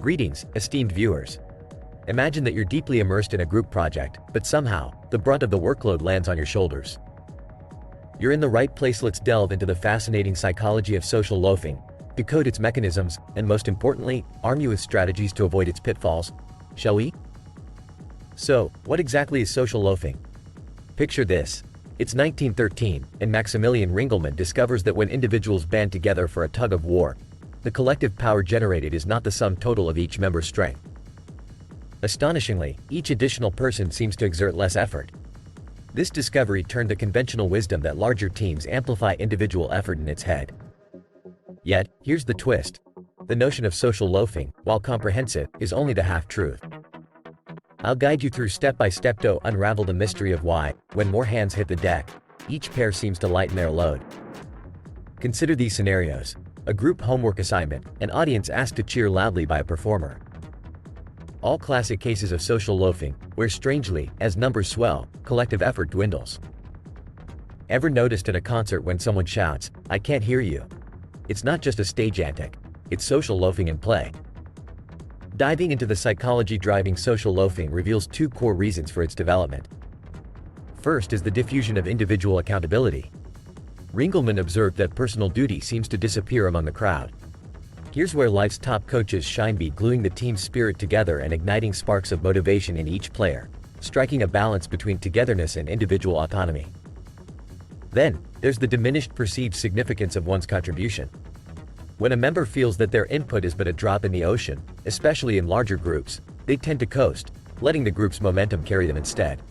Greetings, esteemed viewers. Imagine that you're deeply immersed in a group project, but somehow, the brunt of the workload lands on your shoulders. You're in the right place. Let's delve into the fascinating psychology of social loafing, decode its mechanisms, and most importantly, arm you with strategies to avoid its pitfalls. Shall we? So, what exactly is social loafing? Picture this. It's 1913, and Maximilian Ringelmann discovers that when individuals band together for a tug of war, the collective power generated is not the sum total of each member's strength. Astonishingly, each additional person seems to exert less effort. This discovery turned the conventional wisdom that larger teams amplify individual effort in its head. Yet, here's the twist. The notion of social loafing, while comprehensive, is only the half-truth. I'll guide you through step-by-step to unravel the mystery of why, when more hands hit the deck, each pair seems to lighten their load. Consider these scenarios. A group homework assignment, an audience asked to cheer loudly by a performer. All classic cases of social loafing, where strangely, as numbers swell, collective effort dwindles. Ever noticed at a concert when someone shouts, "I can't hear you"? It's not just a stage antic, it's social loafing in play. Diving into the psychology driving social loafing reveals two core reasons for its development. First is the diffusion of individual accountability. Ringelmann observed that personal duty seems to disappear among the crowd. Here's where life's top coaches shine, by gluing the team's spirit together and igniting sparks of motivation in each player, striking a balance between togetherness and individual autonomy. Then, there's the diminished perceived significance of one's contribution. When a member feels that their input is but a drop in the ocean, especially in larger groups, they tend to coast, letting the group's momentum carry them instead.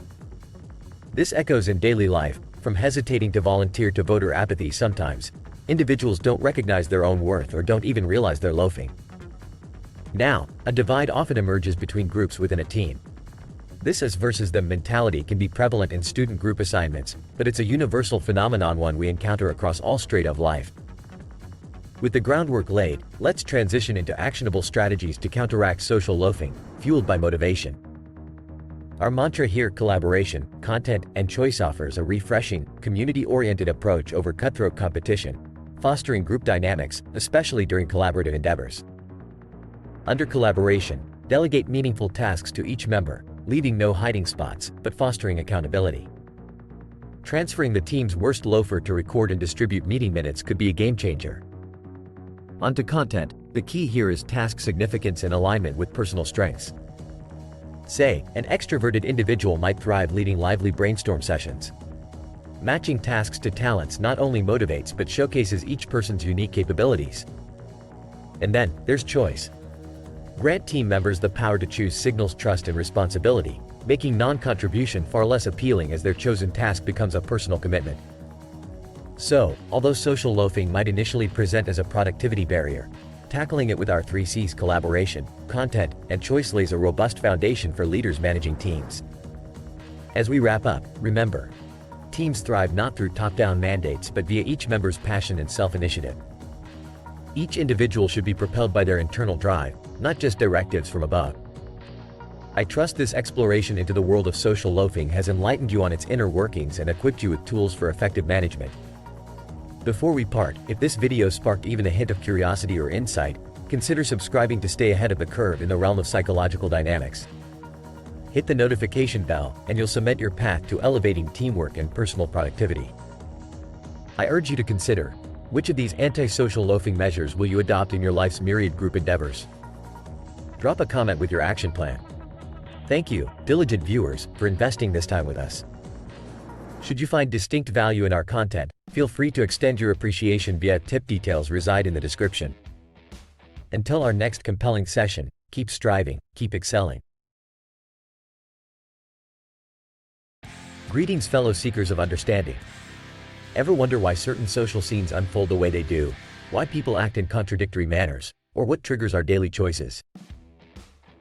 This echoes in daily life, from hesitating to volunteer to voter apathy. Sometimes, individuals don't recognize their own worth or don't even realize they're loafing. Now, a divide often emerges between groups within a team. This us versus them mentality can be prevalent in student group assignments, but it's a universal phenomenon, one we encounter across all strata of life. With the groundwork laid, let's transition into actionable strategies to counteract social loafing, fueled by motivation. Our mantra here: collaboration, content, and choice offers a refreshing, community-oriented approach over cutthroat competition, fostering group dynamics, especially during collaborative endeavors. Under collaboration, delegate meaningful tasks to each member, leaving no hiding spots, but fostering accountability. Transferring the team's worst loafer to record and distribute meeting minutes could be a game-changer. Onto content, the key here is task significance and alignment with personal strengths. Say, an extroverted individual might thrive leading lively brainstorm sessions. Matching tasks to talents not only motivates but showcases each person's unique capabilities. And then, there's choice. Grant team members the power to choose signals trust and responsibility, making non-contribution far less appealing as their chosen task becomes a personal commitment. So, although social loafing might initially present as a productivity barrier, tackling it with our 3 C's: collaboration, content, and choice lays a robust foundation for leaders managing teams. As we wrap up, remember, teams thrive not through top-down mandates but via each member's passion and self-initiative. Each individual should be propelled by their internal drive, not just directives from above. I trust this exploration into the world of social loafing has enlightened you on its inner workings and equipped you with tools for effective management. Before we part, if this video sparked even a hint of curiosity or insight, consider subscribing to stay ahead of the curve in the realm of psychological dynamics. Hit the notification bell, and you'll cement your path to elevating teamwork and personal productivity. I urge you to consider, which of these anti-social loafing measures will you adopt in your life's myriad group endeavors? Drop a comment with your action plan. Thank you, diligent viewers, for investing this time with us. Should you find distinct value in our content, feel free to extend your appreciation via tip. Details reside in the description. Until our next compelling session, keep striving, keep excelling. Greetings, fellow seekers of understanding. Ever wonder why certain social scenes unfold the way they do, why people act in contradictory manners, or what triggers our daily choices?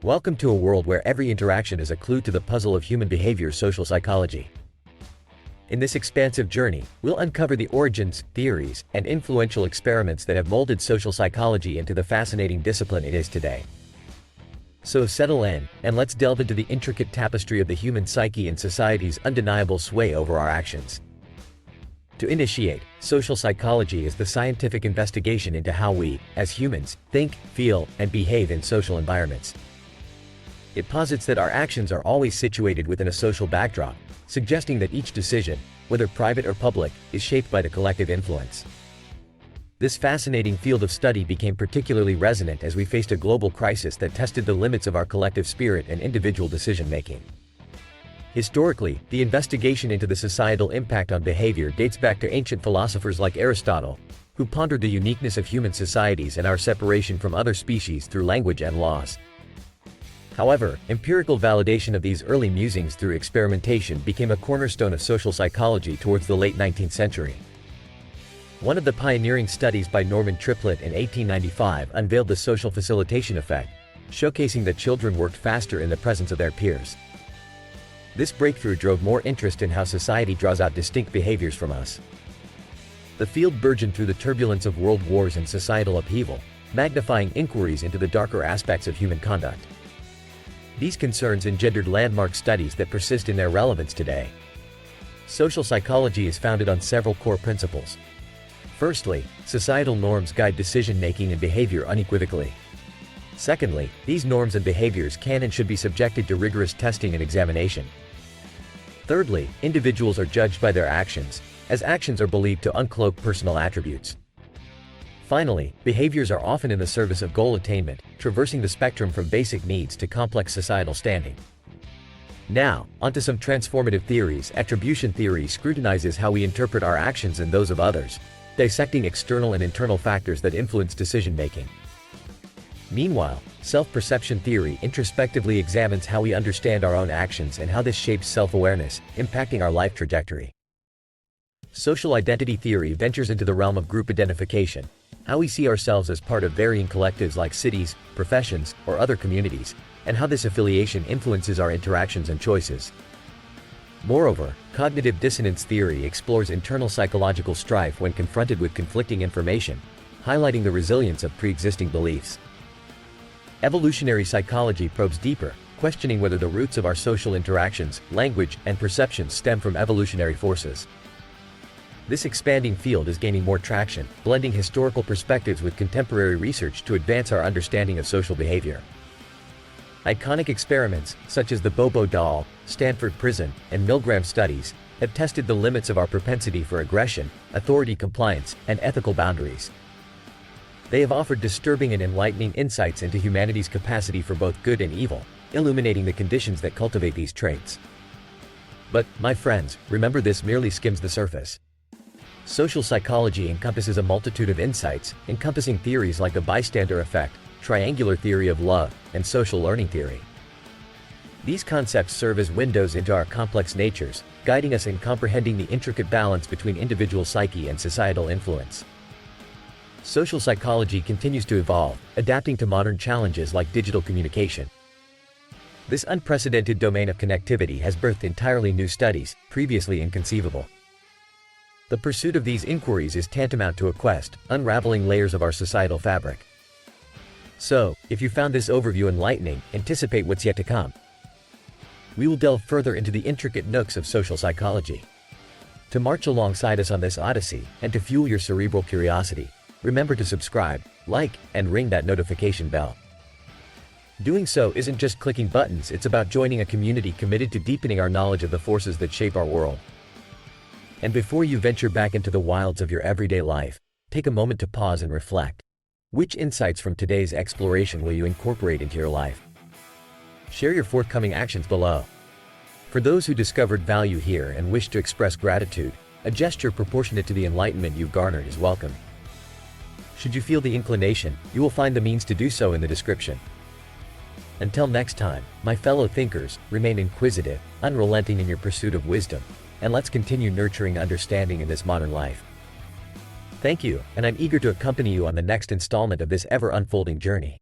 Welcome to a world where every interaction is a clue to the puzzle of human behavior: social psychology. In this expansive journey, we'll uncover the origins, theories, and influential experiments that have molded social psychology into the fascinating discipline it is today. So settle in, and let's delve into the intricate tapestry of the human psyche and society's undeniable sway over our actions. To initiate, social psychology is the scientific investigation into how we, as humans, think, feel, and behave in social environments. It posits that our actions are always situated within a social backdrop, suggesting that each decision, whether private or public, is shaped by the collective influence. This fascinating field of study became particularly resonant as we faced a global crisis that tested the limits of our collective spirit and individual decision-making. Historically, the investigation into the societal impact on behavior dates back to ancient philosophers like Aristotle, who pondered the uniqueness of human societies and our separation from other species through language and laws. However, empirical validation of these early musings through experimentation became a cornerstone of social psychology towards the late 19th century. One of the pioneering studies by Norman Triplett in 1895 unveiled the social facilitation effect, showcasing that children worked faster in the presence of their peers. This breakthrough drove more interest in how society draws out distinct behaviors from us. The field burgeoned through the turbulence of world wars and societal upheaval, magnifying inquiries into the darker aspects of human conduct. These concerns engendered landmark studies that persist in their relevance today. Social psychology is founded on several core principles. Firstly, societal norms guide decision-making and behavior unequivocally. Secondly, these norms and behaviors can and should be subjected to rigorous testing and examination. Thirdly, individuals are judged by their actions, as actions are believed to uncloak personal attributes. Finally, behaviors are often in the service of goal attainment, traversing the spectrum from basic needs to complex societal standing. Now, onto some transformative theories. Attribution theory scrutinizes how we interpret our actions and those of others, dissecting external and internal factors that influence decision-making. Meanwhile, self-perception theory introspectively examines how we understand our own actions and how this shapes self-awareness, impacting our life trajectory. Social identity theory ventures into the realm of group identification, how we see ourselves as part of varying collectives like cities, professions, or other communities, and how this affiliation influences our interactions and choices. Moreover, cognitive dissonance theory explores internal psychological strife when confronted with conflicting information, highlighting the resilience of pre-existing beliefs. Evolutionary psychology probes deeper, questioning whether the roots of our social interactions, language, and perceptions stem from evolutionary forces. This expanding field is gaining more traction, blending historical perspectives with contemporary research to advance our understanding of social behavior. Iconic experiments, such as the Bobo doll, Stanford Prison, and Milgram studies, have tested the limits of our propensity for aggression, authority compliance, and ethical boundaries. They have offered disturbing and enlightening insights into humanity's capacity for both good and evil, illuminating the conditions that cultivate these traits. But, my friends, remember, this merely skims the surface. Social psychology encompasses a multitude of insights, encompassing theories like the bystander effect, triangular theory of love, and social learning theory. These concepts serve as windows into our complex natures, guiding us in comprehending the intricate balance between individual psyche and societal influence. Social psychology continues to evolve, adapting to modern challenges like digital communication. This unprecedented domain of connectivity has birthed entirely new studies, previously inconceivable. The pursuit of these inquiries is tantamount to a quest, unraveling layers of our societal fabric. So, if you found this overview enlightening, anticipate what's yet to come. We will delve further into the intricate nooks of social psychology. To march alongside us on this odyssey, and to fuel your cerebral curiosity, remember to subscribe, like, and ring that notification bell. Doing so isn't just clicking buttons, it's about joining a community committed to deepening our knowledge of the forces that shape our world. And before you venture back into the wilds of your everyday life, take a moment to pause and reflect. Which insights from today's exploration will you incorporate into your life? Share your forthcoming actions below. For those who discovered value here and wish to express gratitude, a gesture proportionate to the enlightenment you've garnered is welcome. Should you feel the inclination, you will find the means to do so in the description. Until next time, my fellow thinkers, remain inquisitive, unrelenting in your pursuit of wisdom, and let's continue nurturing understanding in this modern life. Thank you, and I'm eager to accompany you on the next installment of this ever-unfolding journey.